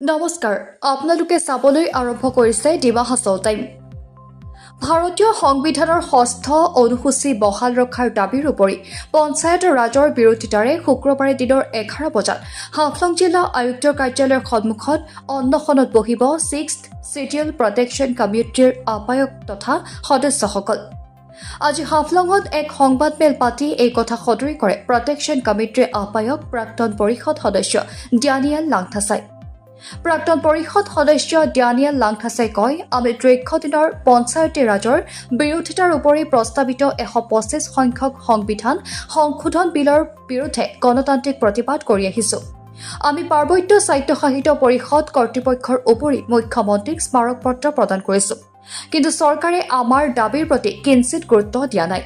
নমস্কাৰ, আপোনালোকে চাবলৈ আৰম্ভ কৰিছে ডিমা হাছাও টাইম। ভাৰতীয় সংবিধানৰ ৬ষ্ঠ অনুসূচী বহাল ৰখাৰ দাবীৰ উপৰি পঞ্চায়ত ৰাজৰ বিৰোধিতাৰে শুক্ৰবাৰে দিনৰ ১১ বজাত হাফলং জিলা আয়ুক্তৰ কাৰ্যালয়ৰ সন্মুখত অন্নশনত বহিব 6th চিডিউল প্ৰটেকশ্যন কমিটিৰ আহ্বায়ক তথা সদস্যসকল। আজি হাফলঙত এক সংবাদমেল পাতি এই কথা সদৰি কৰে প্ৰটেকশ্যন কমিটিৰ আহ্বায়ক প্ৰাক্তন পৰিষদ সদস্য ডেনিয়েল লাংথাছাই। প্ৰাক্তন পৰিষদ সদস্য ডেনিয়েল লাংথাছাই কয়, আমি দীৰ্ঘদিনৰ পঞ্চায়তী ৰাজৰ বিৰোধিতাৰ উপৰি প্ৰস্তাৱিত ১২৫ সংখ্যক সংবিধান সংশোধন বিলৰ বিৰুদ্ধে গণতান্ত্ৰিক প্ৰতিবাদ কৰি আহিছো। আমি পাৰ্বত্য স্বায়ত্তশাসিত পৰিষদ কৰ্তৃপক্ষৰ উপৰি মুখ্যমন্ত্ৰীক স্মাৰক পত্ৰ প্ৰদান কৰিছো, কিন্তু চৰকাৰে আমাৰ দাবীৰ প্ৰতি কিঞ্চিত গুৰুত্ব দিয়া নাই।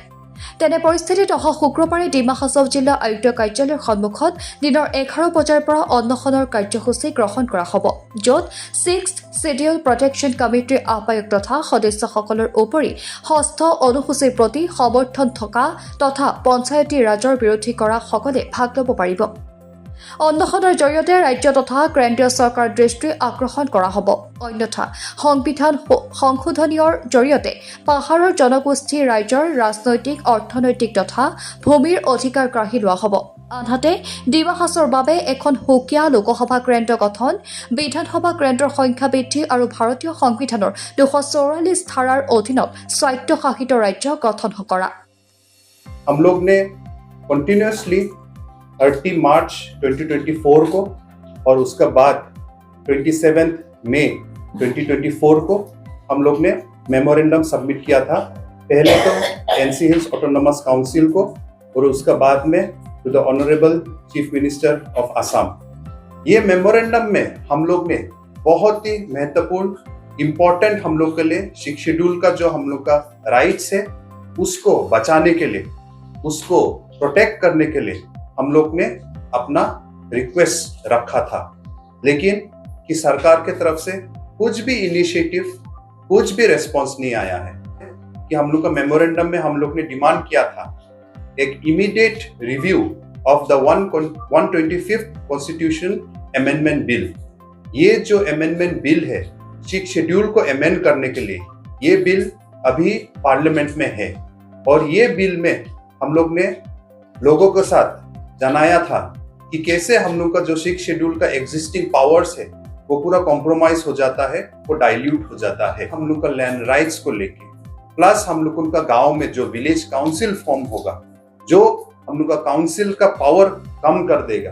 তেনে পৰিস্থিতিত অহা শুক্ৰবাৰে ডিমা হাছাও জিলা আয়ুক্ত কাৰ্যালয়ৰ সন্মুখত দিনৰ ১১ বজাৰ পৰা অন্নশনৰ কাৰ্যসূচী গ্ৰহণ কৰা হ'ব, য'ত 6th চিডিউল প্ৰটেকশ্যন কমিটিৰ আহ্বায়ক তথা সদস্যসকলৰ উপৰি ৬ষ্ঠ অনুসূচীৰ প্ৰতি সমৰ্থন থকা তথা পঞ্চায়তী ৰাজৰ বিৰোধী কৰা সকলে ভাগ ল'ব পাৰিব। অন্নশনৰ জৰিয়তে ৰাজ্য তথা কেন্দ্ৰীয় চৰকাৰৰ দৃষ্টি আকৰ্ষণ কৰা হ'ব। অন্যথা সংবিধান সংশোধনীয়ৰ জৰিয়তে পাহাৰৰ জনগোষ্ঠী ৰাইজৰ ৰাজনৈতিক, অৰ্থনৈতিক তথা ভূমিৰ অধিকাৰ কাঢ়ি লোৱা হ'ব। আনহাতে ডিমা হাছাওৰ বাবে এখন সুকীয়া লোকসভা কেন্দ্ৰ গঠন, বিধানসভা কেন্দ্ৰৰ সংখ্যা বৃদ্ধি আৰু ভাৰতীয় সংবিধানৰ ২৪৪ ধাৰাৰ অধীনত স্বায়ত্তশাসিত ৰাজ্য গঠন কৰা। हम लोग ने कंटिन्यूसली 30 मार्च 2024 को और उसके बाद 27 मई 2024 को हम लोग ने मेमोरेंडम सबमिट किया था। पहले तो एनसी हिल्स ऑटोनोमस काउंसिल को और उसके बाद में to the honourable chief minister of Assam. ये मेमोरेंडम में हम लोग ने बहुत ही महत्वपूर्ण इम्पोर्टेंट हम लोग के लिए सिक्स शेड्यूल का जो हम लोग का राइट्स है उसको बचाने के लिए, उसको प्रोटेक्ट करने के लिए हम लोग ने अपना रिक्वेस्ट रखा था। लेकिन कि सरकार के तरफ से कुछ भी इनिशिएटिव, कुछ भी रेस्पॉन्स नहीं आया है। कि हम लोग का मेमोरेंडम में हम लोग ने डिमांड किया था एक immediate review of the 125th constitution amendment bill. ये जो अमेंडमेंट बिल है सिक्स शेड्यूल को अमेंड करने के लिए, ये बिल अभी पार्लियामेंट में है और ये बिल में हम लोग ने लोगों के साथ जनाया था कि कैसे हम लोग का जो सिक्स शेड्यूल का एग्जिस्टिंग पावर्स है वो पूरा कॉम्प्रोमाइज हो जाता है, वो डाइल्यूट हो जाता है। हम लोग का लैंड राइट्स को लेके प्लस हम लोग उनका गांव में जो विलेज काउंसिल फॉर्म होगा, जो हम लोग का काउंसिल का पावर कम कर देगा।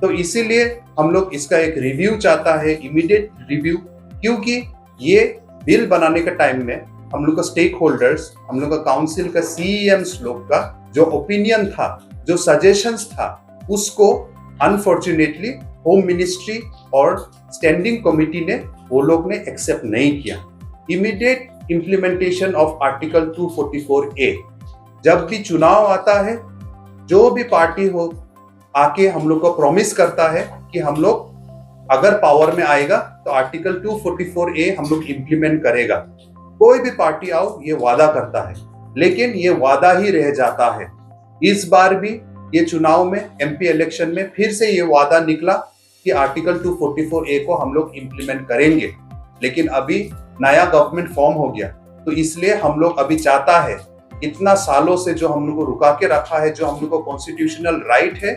तो इसीलिए हम लोग इसका एक रिव्यू चाहता है, इमीडिएट रिव्यू, क्योंकि ये बिल बनाने के टाइम में हम लोग का स्टेक होल्डर्स, हम लोग का काउंसिल का CEMs लोग का जो ओपिनियन था, जो सजेशंस था, उसको अनफॉर्चुनेटली होम मिनिस्ट्री और स्टैंडिंग कमेटी ने वो लोग ने एक्सेप्ट नहीं किया। Immediate implementation of article 244A। जब भी चुनाव आता है, जो भी पार्टी हो आके हम लोग को प्रॉमिस करता है कि हम लोग अगर पावर में आएगा तो आर्टिकल 244A हम लोग इम्प्लीमेंट करेगा। कोई भी पार्टी आओ ये वादा करता है, लेकिन ये वादा ही रह जाता है। इस बार भी ये चुनाव में MP इलेक्शन में फिर से ये वादा निकला कि आर्टिकल 244A को हम लोग इम्प्लीमेंट करेंगे, लेकिन अभी नया गवर्नमेंट फॉर्म हो गया। तो इसलिए हम लोग अभी चाहता है, इतना सालों से जो हम लोग को रुका के रखा है, जो हम लोग को कॉन्स्टिट्यूशनल राइट है,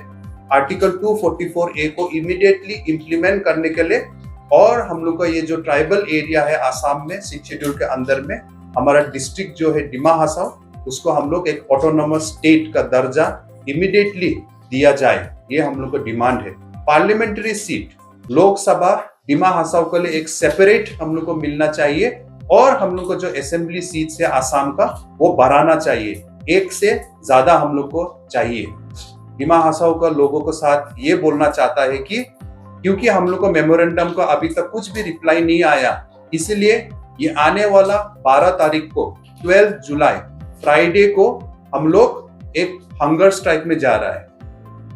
आर्टिकल 244A को इमीडिएटली इम्प्लीमेंट करने के लिए, और हम लोग का ये जो ट्राइबल एरिया है आसाम में सिक्स शेड्यूल के अंदर में हमारा डिस्ट्रिक्ट जो है डिमा हासाओ, उसको हम लोग एक ऑटोनोमस स्टेट का दर्जा इमीडिएटली दिया जाए। ये हम लोग का डिमांड है। पार्लियामेंट्री सीट लोकसभा डिमा हासाओ के लिए एक सेपरेट हम लोग को मिलना चाहिए, और हम लोग को जो असेंबली सीट्स है आसाम का वो बढ़ाना चाहिए, एक से ज्यादा हम लोग को चाहिए। डिमा हासाओ का लोगों के साथ ये बोलना चाहता है कि क्योंकि हम लोग को मेमोरेंडम का अभी तक कुछ भी रिप्लाई नहीं आया, इसलिए ये आने वाला 12 तारीख को 12 जुलाई फ्राइडे को हम लोग एक हंगर स्ट्राइक में जा रहा है।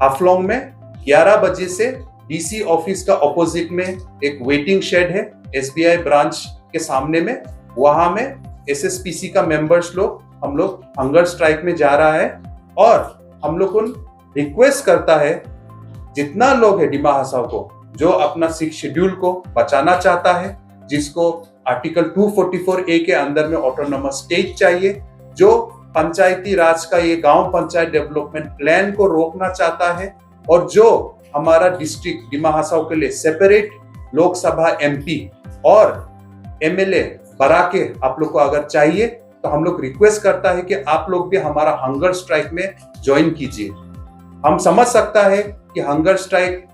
हाफलॉन्ग में 11 बजे से DC ऑफिस का ऑपोजिट में एक वेटिंग शेड है SBI ब्रांच के सामने में, वहां में SSPC का मेंबर्स लोग हम लोग हंगर स्ट्राइक में जा रहा है। और हम लोग को रिक्वेस्ट करता है जितना लोग है डिमा हासाओ को जो अपना 6 शेड्यूल को बचाना चाहता है, जिसको आर्टिकल 244A के अंदर में ऑटोनोमस स्टेट चाहिए, जो पंचायती राज का ये गांव पंचायत डेवलपमेंट प्लान को रोकना चाहता है, और जो हमारा डिस्ट्रिक्ट डिमा हासाओ के लिए सेपरेट लोकसभा MP और MLA बना के आप लोग को अगर चाहिए, तो हम लोग रिक्वेस्ट करता है कि आप लोग भी हमारा हंगर स्ट्राइक में ज्वाइन कीजिए। हम समझ सकता है कि हंगर स्ट्राइक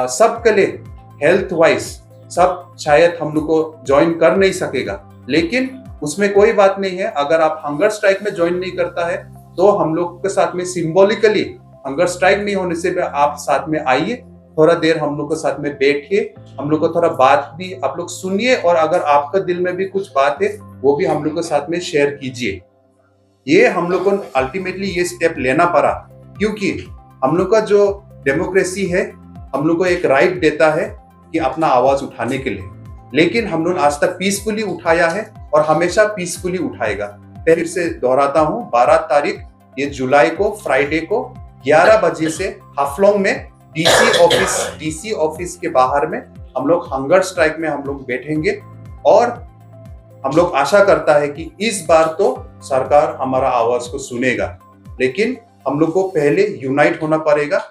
सबके लिए हेल्थ वाइज सब शायद हम लोग को ज्वाइन कर नहीं सकेगा, लेकिन उसमें कोई बात नहीं है। अगर आप हंगर स्ट्राइक में ज्वाइन नहीं करता है तो हम लोग के साथ में सिंबॉलिकली हंगर स्ट्राइक नहीं होने से भी आप साथ में आइए, थोड़ा देर हम लोग के साथ में बैठिए, हम लोग को थोड़ा बात भी आप लोग सुनिए, और अगर आपका दिल में भी कुछ बात है वो भी हम लोग के साथ में शेयर कीजिए। ये हम लोग को अल्टीमेटली ये स्टेप लेना पड़ा, क्योंकि हम लोग का जो डेमोक्रेसी है हम लोग को एक राइट देता है कि अपना आवाज उठाने के लिए, लेकिन हम लोग आज तक पीसफुली उठाया है और हमेशा पीसफुली उठाएगा। फिर से दोहराता हूँ, 12 तारीख ये जुलाई को फ्राइडे को 11 बजे से हाफलोंग में DC ऑफिस के बाहर में हम लोग हंगर स्ट्राइक में हम लोग बैठेंगे, और हम लोग आशा करता है कि इस बार तो सरकार हमारा आवाज को सुनेगा, लेकिन हम लोग को पहले यूनाइट होना पड़ेगा।